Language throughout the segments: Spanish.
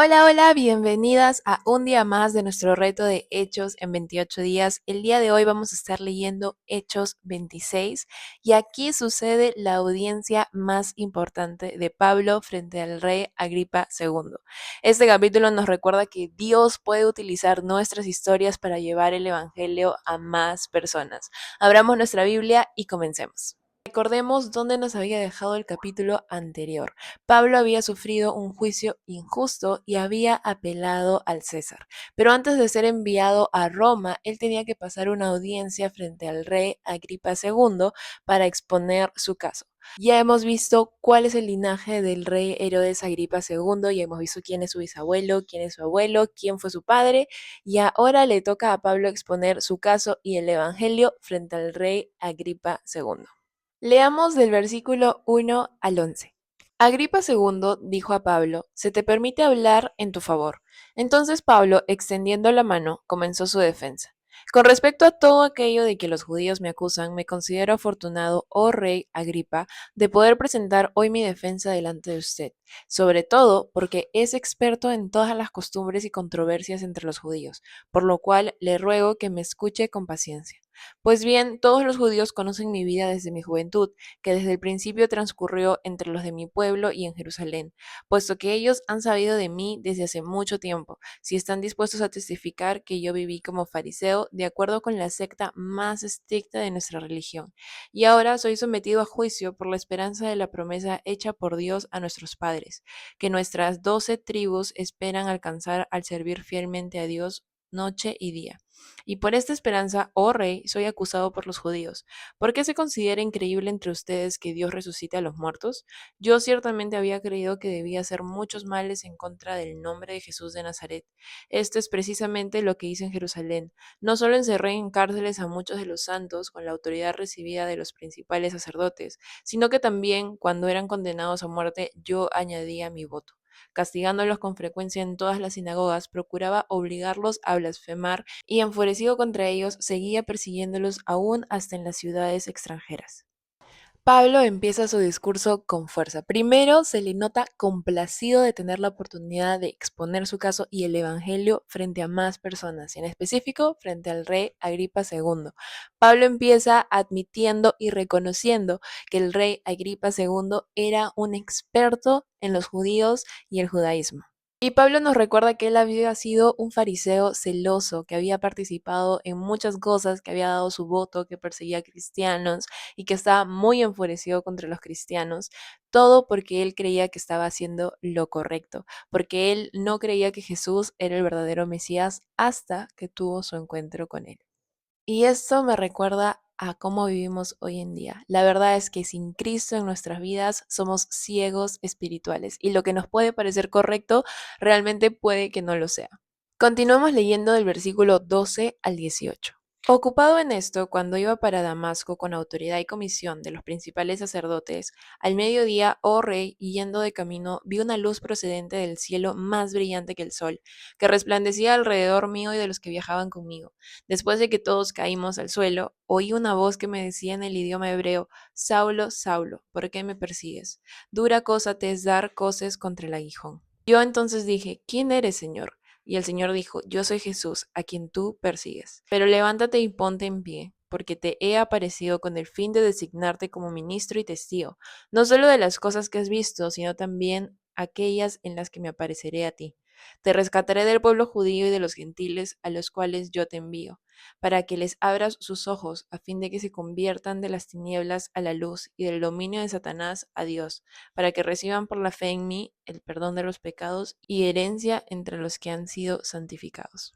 Hola, hola, bienvenidas a un día más de nuestro reto de Hechos en 28 días. El día de hoy vamos a estar leyendo Hechos 26 y aquí sucede la audiencia más importante de Pablo frente al rey Agripa II. Este capítulo nos recuerda que Dios puede utilizar nuestras historias para llevar el Evangelio a más personas. Abramos nuestra Biblia y comencemos. Recordemos dónde nos había dejado el capítulo anterior. Pablo había sufrido un juicio injusto y había apelado al César. Pero antes de ser enviado a Roma, él tenía que pasar una audiencia frente al rey Agripa II para exponer su caso. Ya hemos visto cuál es el linaje del rey Herodes Agripa II, ya hemos visto quién es su bisabuelo, quién es su abuelo, quién fue su padre, y ahora le toca a Pablo exponer su caso y el evangelio frente al rey Agripa II. Leamos del versículo 1 al 11. Agripa II dijo a Pablo, se te permite hablar en tu favor. Entonces Pablo, extendiendo la mano, comenzó su defensa. Con respecto a todo aquello de que los judíos me acusan, me considero afortunado, oh rey Agripa, de poder presentar hoy mi defensa delante de usted, sobre todo porque es experto en todas las costumbres y controversias entre los judíos, por lo cual le ruego que me escuche con paciencia. Pues bien, todos los judíos conocen mi vida desde mi juventud, que desde el principio transcurrió entre los de mi pueblo y en Jerusalén, puesto que ellos han sabido de mí desde hace mucho tiempo, si están dispuestos a testificar que yo viví como fariseo de acuerdo con la secta más estricta de nuestra religión, y ahora soy sometido a juicio por la esperanza de la promesa hecha por Dios a nuestros padres, que nuestras 12 tribus esperan alcanzar al servir fielmente a Dios noche y día. Y por esta esperanza, oh rey, soy acusado por los judíos. ¿Por qué se considera increíble entre ustedes que Dios resucite a los muertos? Yo ciertamente había creído que debía hacer muchos males en contra del nombre de Jesús de Nazaret. Esto es precisamente lo que hice en Jerusalén. No solo encerré en cárceles a muchos de los santos con la autoridad recibida de los principales sacerdotes, sino que también, cuando eran condenados a muerte, yo añadía mi voto. Castigándolos con frecuencia en todas las sinagogas, procuraba obligarlos a blasfemar y enfurecido contra ellos, seguía persiguiéndolos aún hasta en las ciudades extranjeras. Pablo empieza su discurso con fuerza. Primero, se le nota complacido de tener la oportunidad de exponer su caso y el Evangelio frente a más personas, y en específico frente al rey Agripa II. Pablo empieza admitiendo y reconociendo que el rey Agripa II era un experto en los judíos y el judaísmo. Y Pablo nos recuerda que él había sido un fariseo celoso, que había participado en muchas cosas, que había dado su voto, que perseguía a cristianos y que estaba muy enfurecido contra los cristianos, todo porque él creía que estaba haciendo lo correcto, porque él no creía que Jesús era el verdadero Mesías hasta que tuvo su encuentro con él. Y esto me recuerda a cómo vivimos hoy en día. La verdad es que sin Cristo en nuestras vidas somos ciegos espirituales y lo que nos puede parecer correcto realmente puede que no lo sea. Continuamos leyendo del versículo 12 al 18. Ocupado en esto, cuando iba para Damasco con autoridad y comisión de los principales sacerdotes, al mediodía, oh rey, y yendo de camino, vi una luz procedente del cielo más brillante que el sol, que resplandecía alrededor mío y de los que viajaban conmigo. Después de que todos caímos al suelo, oí una voz que me decía en el idioma hebreo, Saulo, Saulo, ¿por qué me persigues? Dura cosa te es dar coces contra el aguijón. Yo entonces dije, ¿quién eres, Señor? Y el Señor dijo, yo soy Jesús, a quien tú persigues. Pero levántate y ponte en pie, porque te he aparecido con el fin de designarte como ministro y testigo, no solo de las cosas que has visto, sino también aquellas en las que me apareceré a ti. Te rescataré del pueblo judío y de los gentiles a los cuales yo te envío, para que les abras sus ojos, a fin de que se conviertan de las tinieblas a la luz y del dominio de Satanás a Dios, para que reciban por la fe en mí el perdón de los pecados y herencia entre los que han sido santificados.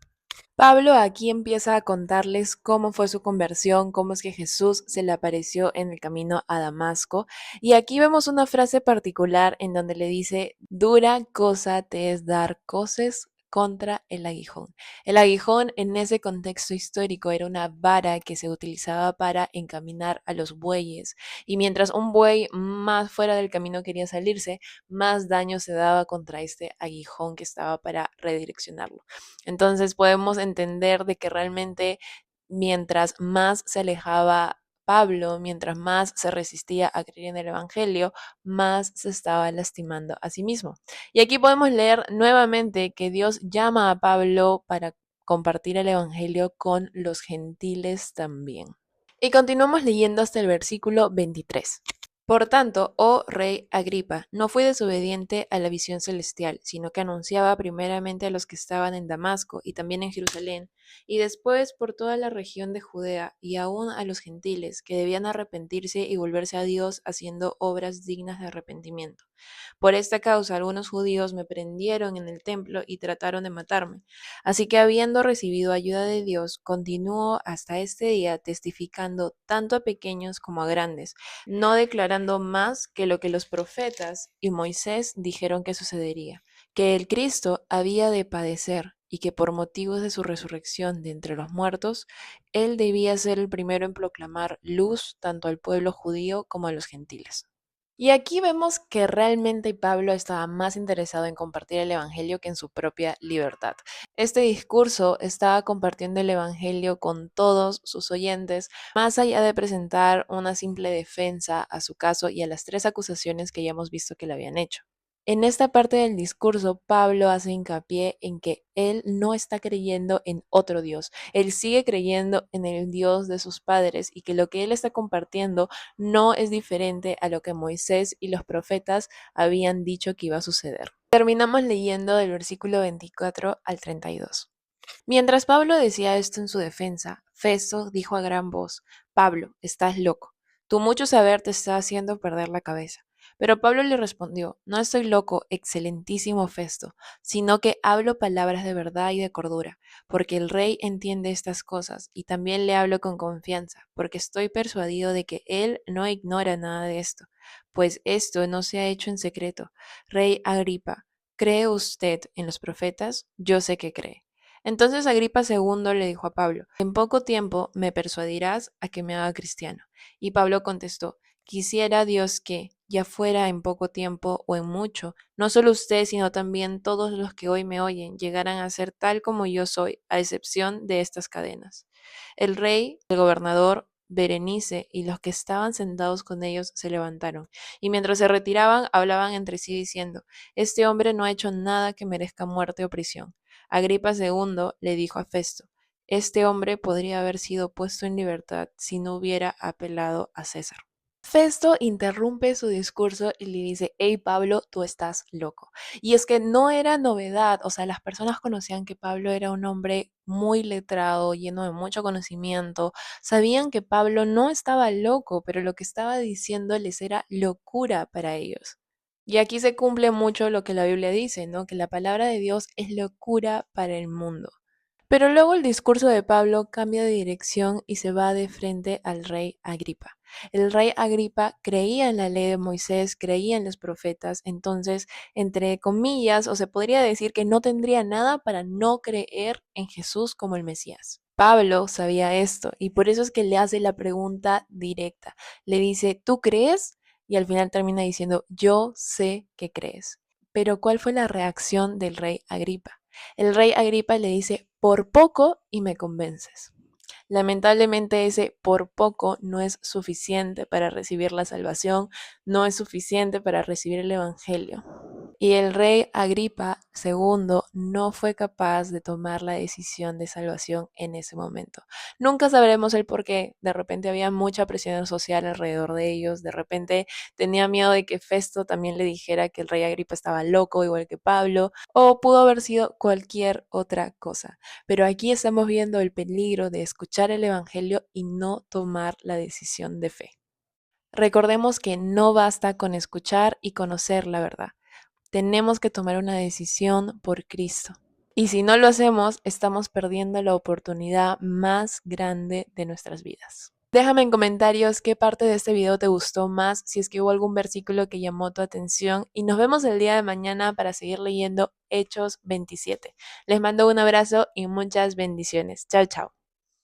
Pablo aquí empieza a contarles cómo fue su conversión, cómo es que Jesús se le apareció en el camino a Damasco. Y aquí vemos una frase particular en donde le dice, dura cosa te es dar coces contra el aguijón. El aguijón en ese contexto histórico era una vara que se utilizaba para encaminar a los bueyes. Y mientras un buey más fuera del camino quería salirse, más daño se daba contra este aguijón que estaba para redireccionarlo. Entonces podemos entender de que realmente mientras más se alejaba Pablo, mientras más se resistía a creer en el Evangelio, más se estaba lastimando a sí mismo. Y aquí podemos leer nuevamente que Dios llama a Pablo para compartir el Evangelio con los gentiles también. Y continuamos leyendo hasta el versículo 23. Por tanto, oh rey Agripa, no fui desobediente a la visión celestial, sino que anunciaba primeramente a los que estaban en Damasco y también en Jerusalén, y después por toda la región de Judea y aún a los gentiles, que debían arrepentirse y volverse a Dios haciendo obras dignas de arrepentimiento. Por esta causa algunos judíos me prendieron en el templo y trataron de matarme. Así que habiendo recibido ayuda de Dios, continúo hasta este día testificando tanto a pequeños como a grandes, no declarando más que lo que los profetas y Moisés dijeron que sucedería, que el Cristo había de padecer y que por motivos de su resurrección de entre los muertos, él debía ser el primero en proclamar luz tanto al pueblo judío como a los gentiles. Y aquí vemos que realmente Pablo estaba más interesado en compartir el Evangelio que en su propia libertad. Este discurso estaba compartiendo el Evangelio con todos sus oyentes, más allá de presentar una simple defensa a su caso y a las tres acusaciones que ya hemos visto que le habían hecho. En esta parte del discurso, Pablo hace hincapié en que él no está creyendo en otro Dios, él sigue creyendo en el Dios de sus padres y que lo que él está compartiendo no es diferente a lo que Moisés y los profetas habían dicho que iba a suceder. Terminamos leyendo del versículo 24 al 32. Mientras Pablo decía esto en su defensa, Festo dijo a gran voz: Pablo, estás loco. Tu mucho saber te está haciendo perder la cabeza. Pero Pablo le respondió: No estoy loco, excelentísimo Festo, sino que hablo palabras de verdad y de cordura, porque el rey entiende estas cosas, y también le hablo con confianza, porque estoy persuadido de que él no ignora nada de esto, pues esto no se ha hecho en secreto. Rey Agripa, ¿cree usted en los profetas? Yo sé que cree. Entonces Agripa II le dijo a Pablo: En poco tiempo me persuadirás a que me haga cristiano. Y Pablo contestó: Quisiera Dios que, ya fuera en poco tiempo o en mucho, no solo usted, sino también todos los que hoy me oyen, llegaran a ser tal como yo soy, a excepción de estas cadenas. El rey, el gobernador, Berenice y los que estaban sentados con ellos se levantaron, y mientras se retiraban hablaban entre sí diciendo: Este hombre no ha hecho nada que merezca muerte o prisión. Agripa II le dijo a Festo: Este hombre podría haber sido puesto en libertad si no hubiera apelado a César. Festo interrumpe su discurso y le dice: Hey Pablo, tú estás loco. Y es que no era novedad, o sea, las personas conocían que Pablo era un hombre muy letrado, lleno de mucho conocimiento, sabían que Pablo no estaba loco, pero lo que estaba diciendo les era locura para ellos. Y aquí se cumple mucho lo que la Biblia dice, ¿no? Que la palabra de Dios es locura para el mundo. Pero luego el discurso de Pablo cambia de dirección y se va de frente al rey Agripa. El rey Agripa creía en la ley de Moisés, creía en los profetas, entonces, entre comillas, o se podría decir que no tendría nada para no creer en Jesús como el Mesías. Pablo sabía esto y por eso es que le hace la pregunta directa. Le dice: ¿tú crees? Y al final termina diciendo: yo sé que crees. Pero ¿cuál fue la reacción del rey Agripa? El rey Agripa le dice: por poco y me convences. Lamentablemente ese por poco no es suficiente para recibir la salvación, no es suficiente para recibir el Evangelio. Y el rey Agripa II no fue capaz de tomar la decisión de salvación en ese momento. Nunca sabremos el por qué. De repente había mucha presión social alrededor de ellos. De repente tenía miedo de que Festo también le dijera que el rey Agripa estaba loco, igual que Pablo. O pudo haber sido cualquier otra cosa. Pero aquí estamos viendo el peligro de escuchar el Evangelio y no tomar la decisión de fe. Recordemos que no basta con escuchar y conocer la verdad. Tenemos que tomar una decisión por Cristo. Y si no lo hacemos, estamos perdiendo la oportunidad más grande de nuestras vidas. Déjame en comentarios qué parte de este video te gustó más, si es que hubo algún versículo que llamó tu atención, y nos vemos el día de mañana para seguir leyendo Hechos 27. Les mando un abrazo y muchas bendiciones. Chao, chao.